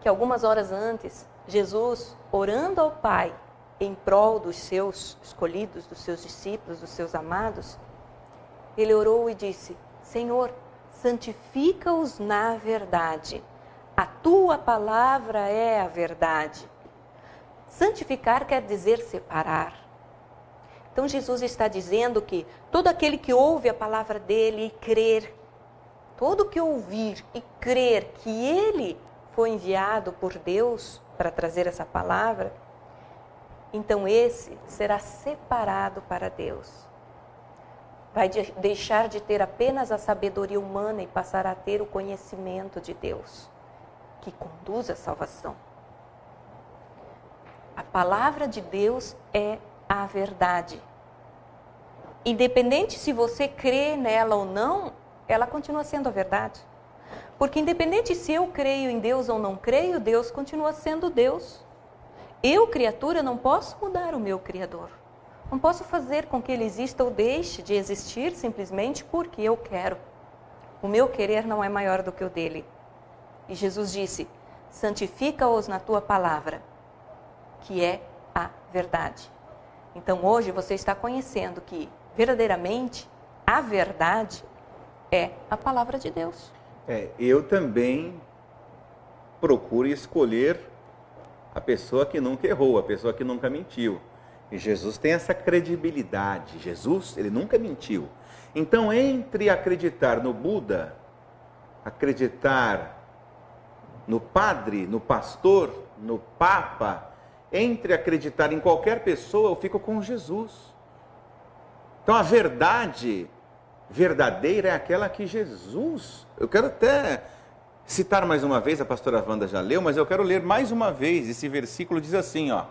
que algumas horas antes, Jesus, orando ao Pai, em prol dos seus escolhidos, dos seus discípulos, dos seus amados, ele orou e disse: Senhor, santifica-os na verdade. A tua palavra é a verdade. Santificar quer dizer separar. Então Jesus está dizendo que todo aquele que ouve a palavra dele e crer, todo que ouvir e crer que ele foi enviado por Deus para trazer essa palavra, então esse será separado para Deus. Vai deixar de ter apenas a sabedoria humana e passará a ter o conhecimento de Deus, que conduz à salvação. A palavra de Deus é a verdade. Independente se você crê nela ou não, ela continua sendo a verdade. Porque independente se eu creio em Deus ou não creio, Deus continua sendo Deus. Eu, criatura, não posso mudar o meu Criador. Não posso fazer com que ele exista ou deixe de existir simplesmente porque eu quero. O meu querer não é maior do que o dele. E Jesus disse: santifica-os na tua palavra, que é a verdade. Então hoje você está conhecendo que verdadeiramente a verdade é a palavra de Deus. Eu também procuro escolher a pessoa que nunca errou, a pessoa que nunca mentiu. E Jesus tem essa credibilidade. Jesus, ele nunca mentiu. Então, entre acreditar no Buda, acreditar no padre, no pastor, no papa, entre acreditar em qualquer pessoa, eu fico com Jesus. Então, a verdade verdadeira é aquela que Jesus... Eu quero até citar mais uma vez, a pastora Wanda já leu, mas eu quero ler mais uma vez. Esse versículo diz assim, ó.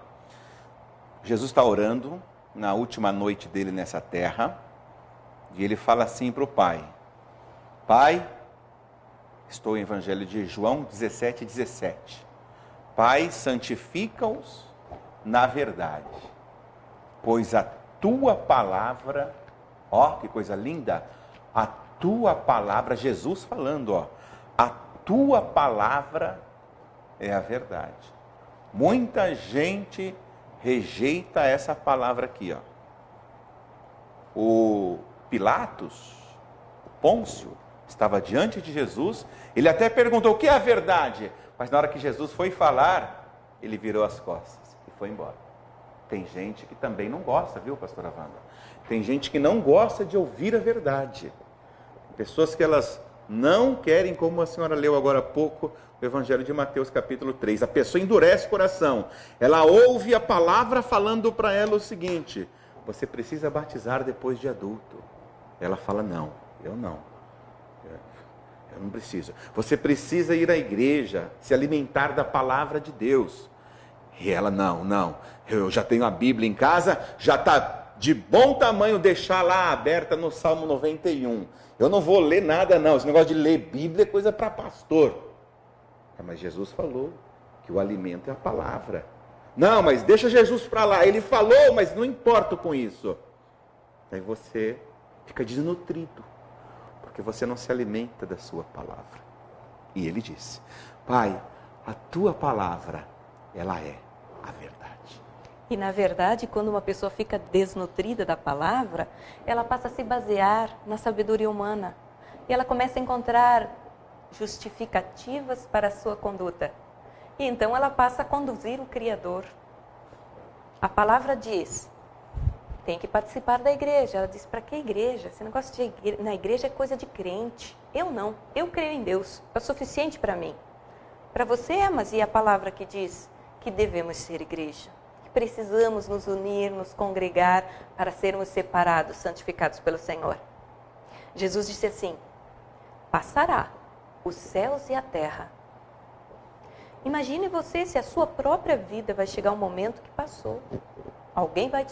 Jesus está orando na última noite dele nessa terra, e ele fala assim para o Pai: Pai, estou em Evangelho de João 17:17. Pai, santifica-os na verdade, pois a tua palavra, ó, que coisa linda, a tua palavra, Jesus falando, ó, a tua palavra é a verdade. Muita gente rejeita essa palavra aqui, ó. O Pilatos, o Pôncio, estava diante de Jesus, ele até perguntou: o que é a verdade? Mas na hora que Jesus foi falar, ele virou as costas e foi embora. Tem gente que também não gosta, viu, pastora Wanda? Tem gente que não gosta de ouvir a verdade. Pessoas que elas não querem, como a senhora leu agora há pouco, o Evangelho de Mateus capítulo 3. A pessoa endurece o coração. Ela ouve a palavra falando para ela o seguinte: você precisa batizar depois de adulto. Ela fala: não, eu não. Eu não preciso. Você precisa ir à igreja, se alimentar da palavra de Deus. E ela: não. Eu já tenho a Bíblia em casa, já está de bom tamanho deixar lá aberta no Salmo 91. Eu não vou ler nada não, esse negócio de ler Bíblia é coisa para pastor. Mas Jesus falou que o alimento é a palavra. Não, mas deixa Jesus para lá, ele falou, mas não importo com isso. Aí você fica desnutrido, porque você não se alimenta da sua palavra. E ele disse: Pai, a tua palavra, ela é a verdade. E na verdade, quando uma pessoa fica desnutrida da palavra, ela passa a se basear na sabedoria humana. E ela começa a encontrar justificativas para a sua conduta. E então ela passa a conduzir o Criador. A palavra diz: tem que participar da igreja. Ela diz: para que igreja? Esse negócio de na igreja é coisa de crente. Eu não. Eu creio em Deus. É o suficiente para mim. Para você é, mas e a palavra que diz que devemos ser igreja? Precisamos nos unir, nos congregar para sermos separados, santificados pelo Senhor. Jesus disse assim: passará os céus e a terra. Imagine você se a sua própria vida vai chegar um momento que passou. Alguém vai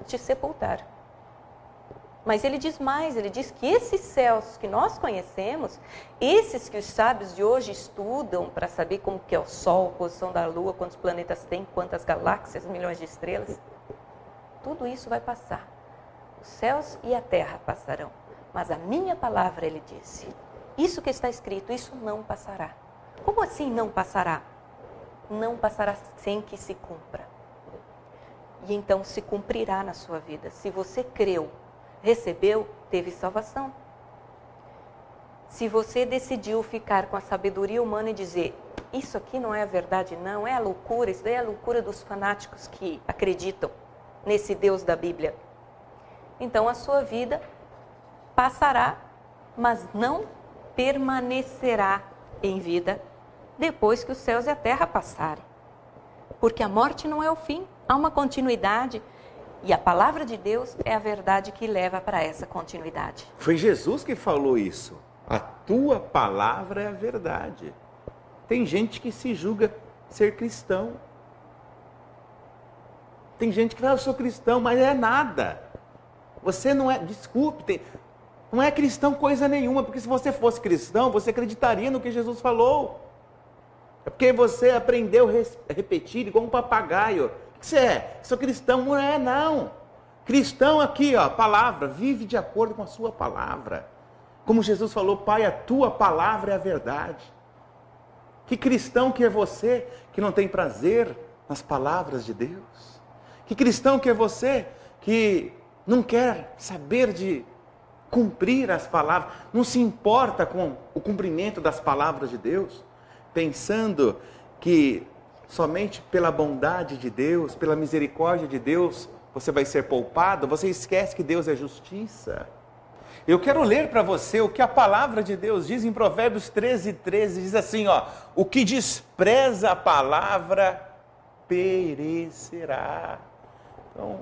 te sepultar. Mas ele diz mais, ele diz que esses céus que nós conhecemos, esses que os sábios de hoje estudam para saber como que é o Sol, a posição da Lua, quantos planetas tem, quantas galáxias, milhões de estrelas, tudo isso vai passar. Os céus e a terra passarão, mas a minha palavra, ele disse, isso que está escrito, isso não passará. Como assim não passará? não passará sem que se cumpra. E então se cumprirá na sua vida. Se você creu, recebeu, teve salvação. Se você decidiu ficar com a sabedoria humana e dizer, isso aqui não é a verdade, não, é a loucura, isso daí é a loucura dos fanáticos que acreditam nesse Deus da Bíblia. Então a sua vida passará, mas não permanecerá em vida depois que os céus e a terra passarem. Porque a morte não é o fim, há uma continuidade. E a palavra de Deus é a verdade que leva para essa continuidade. Foi Jesus que falou isso. A tua palavra é a verdade. Tem gente que se julga ser cristão. Tem gente que fala, eu sou cristão, mas é nada. Você não é, desculpe, não é cristão coisa nenhuma, porque se você fosse cristão, você acreditaria no que Jesus falou. É porque você aprendeu a repetir igual um papagaio. O que você é? Sou cristão? Não é, não. Cristão aqui, ó, palavra, vive de acordo com a sua palavra. Como Jesus falou, Pai, a tua palavra é a verdade. Que cristão que é você que não tem prazer nas palavras de Deus? Que cristão que é você que não quer saber de cumprir as palavras, não se importa com o cumprimento das palavras de Deus, pensando que somente pela bondade de Deus, pela misericórdia de Deus, você vai ser poupado? Você esquece que Deus é justiça. Eu quero ler para você o que a palavra de Deus diz em Provérbios 13:13, diz assim, ó, o que despreza a palavra perecerá. Então,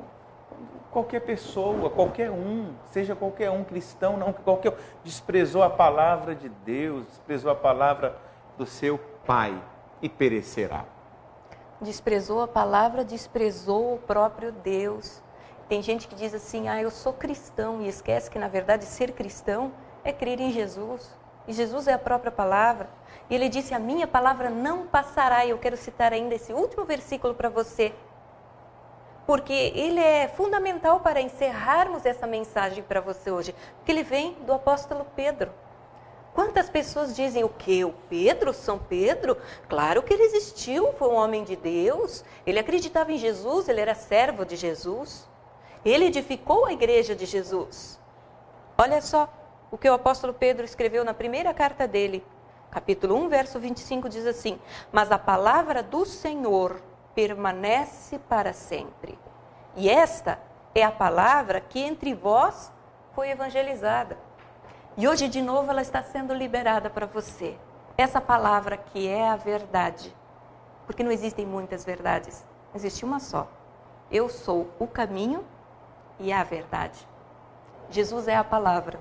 qualquer pessoa, qualquer um, seja qualquer um, cristão, não, qualquer um, desprezou a palavra de Deus, desprezou a palavra do seu Pai e perecerá. Desprezou a palavra, desprezou o próprio Deus. Tem gente que diz assim, eu sou cristão, e esquece que na verdade ser cristão é crer em Jesus. E Jesus é a própria palavra. E ele disse, a minha palavra não passará. E eu quero citar ainda esse último versículo para você. Porque ele é fundamental para encerrarmos essa mensagem para você hoje. Porque ele vem do apóstolo Pedro. Quantas pessoas dizem o quê? O Pedro, São Pedro? Claro que ele existiu, foi um homem de Deus. Ele acreditava em Jesus, ele era servo de Jesus. Ele edificou a igreja de Jesus. Olha só o que o apóstolo Pedro escreveu na primeira carta dele. Capítulo 1, verso 25 diz assim, mas a palavra do Senhor permanece para sempre. E esta é a palavra que entre vós foi evangelizada. E hoje de novo ela está sendo liberada para você. Essa palavra que é a verdade. Porque não existem muitas verdades. Existe uma só. Eu sou o caminho e a verdade. Jesus é a palavra.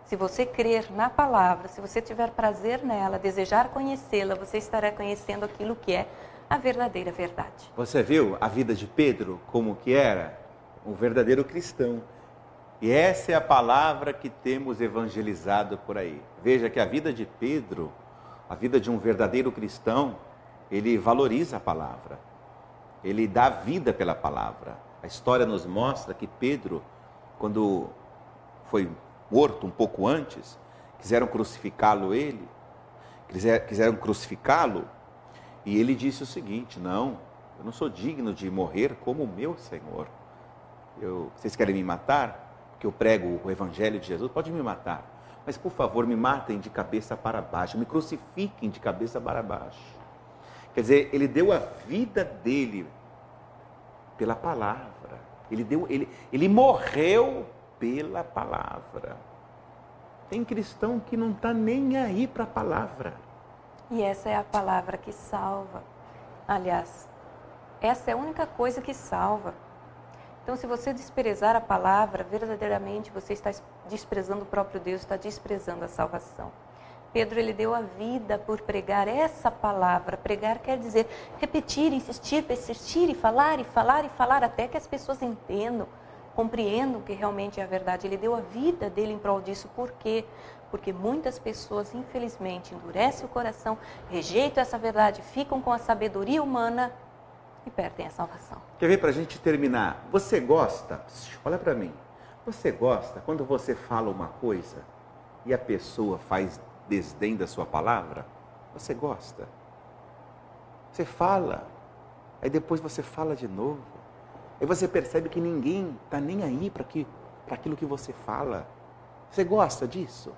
Se você crer na palavra, se você tiver prazer nela, desejar conhecê-la, você estará conhecendo aquilo que é a verdadeira verdade. Você viu a vida de Pedro como que era? Um verdadeiro cristão. E essa é a palavra que temos evangelizado por aí. Veja que a vida de Pedro, a vida de um verdadeiro cristão, ele valoriza a palavra. Ele dá vida pela palavra. A história nos mostra que Pedro, quando foi morto um pouco antes, quiseram crucificá-lo e ele disse o seguinte, não, eu não sou digno de morrer como o meu Senhor. Vocês querem me matar? Porque eu prego o Evangelho de Jesus? Pode me matar, mas por favor me matem de cabeça para baixo, me crucifiquem de cabeça para baixo. Quer dizer, ele deu a vida dele pela palavra. Ele morreu pela palavra. Tem cristão que não está nem aí para a palavra. E essa é a palavra que salva. Aliás, essa é a única coisa que salva. Então, se você desprezar a palavra, verdadeiramente você está desprezando o próprio Deus, está desprezando a salvação. Pedro, ele deu a vida por pregar essa palavra. Pregar quer dizer repetir, insistir, persistir e falar, até que as pessoas entendam, compreendam que realmente é a verdade. Ele deu a vida dele em prol disso. Por quê? Porque muitas pessoas, infelizmente, endurecem o coração, rejeitam essa verdade, ficam com a sabedoria humana e perdem a salvação. Quer ver para a gente terminar? Você gosta? Olha para mim. Você gosta quando você fala uma coisa e a pessoa faz desdém da sua palavra? Você gosta? Você fala, aí depois você fala de novo. Aí você percebe que ninguém está nem aí para aquilo que você fala. Você gosta disso?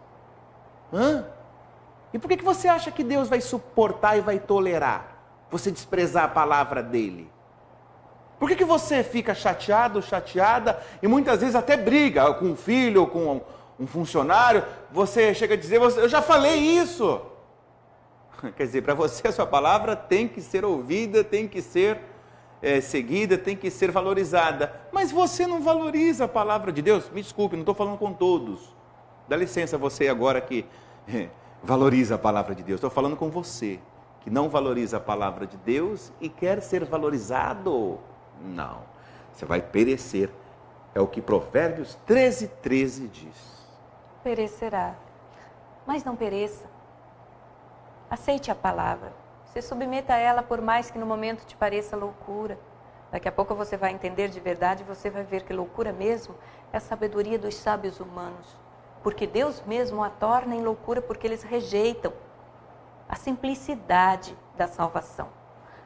E por que você acha que Deus vai suportar e vai tolerar você desprezar a palavra dele? Por que você fica chateado, chateada e muitas vezes até briga com um filho ou com um funcionário? Você chega a dizer, eu já falei isso. Quer dizer, para você a sua palavra tem que ser ouvida, tem que ser seguida, tem que ser valorizada. Mas você não valoriza a palavra de Deus? Me desculpe, não estou falando com todos. Dá licença você agora que valoriza a palavra de Deus. Estou falando com você que não valoriza a palavra de Deus e quer ser valorizado. Não, você vai perecer. É o que Provérbios 13:13 diz. Perecerá, mas não pereça. Aceite a palavra. Se submeta a ela, por mais que no momento te pareça loucura. Daqui a pouco você vai entender de verdade, você vai ver que loucura mesmo é a sabedoria dos sábios humanos. Porque Deus mesmo a torna em loucura porque eles rejeitam a simplicidade da salvação.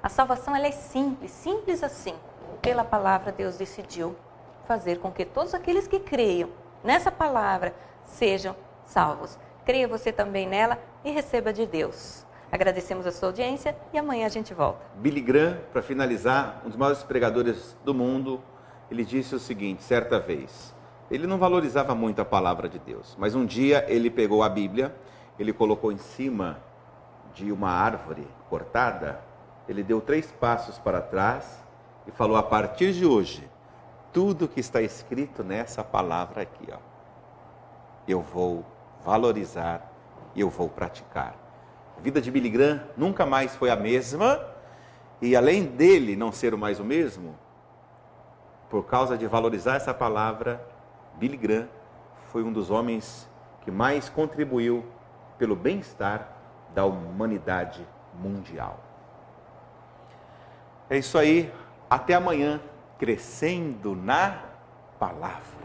A salvação ela é simples, simples assim. Pela palavra Deus decidiu fazer com que todos aqueles que creiam nessa palavra sejam salvos. Creia você também nela e receba de Deus. Agradecemos a sua audiência e amanhã a gente volta. Billy Graham, para finalizar, um dos maiores pregadores do mundo, ele disse o seguinte, certa vez, ele não valorizava muito a palavra de Deus, mas um dia ele pegou a Bíblia, ele colocou em cima de uma árvore cortada, ele deu 3 passos para trás e falou, a partir de hoje, tudo que está escrito nessa palavra aqui, eu vou valorizar e eu vou praticar. A vida de Billy Graham nunca mais foi a mesma, e além dele não ser mais o mesmo, por causa de valorizar essa palavra, Billy Graham foi um dos homens que mais contribuiu pelo bem-estar da humanidade mundial. É isso aí, até amanhã, crescendo na palavra.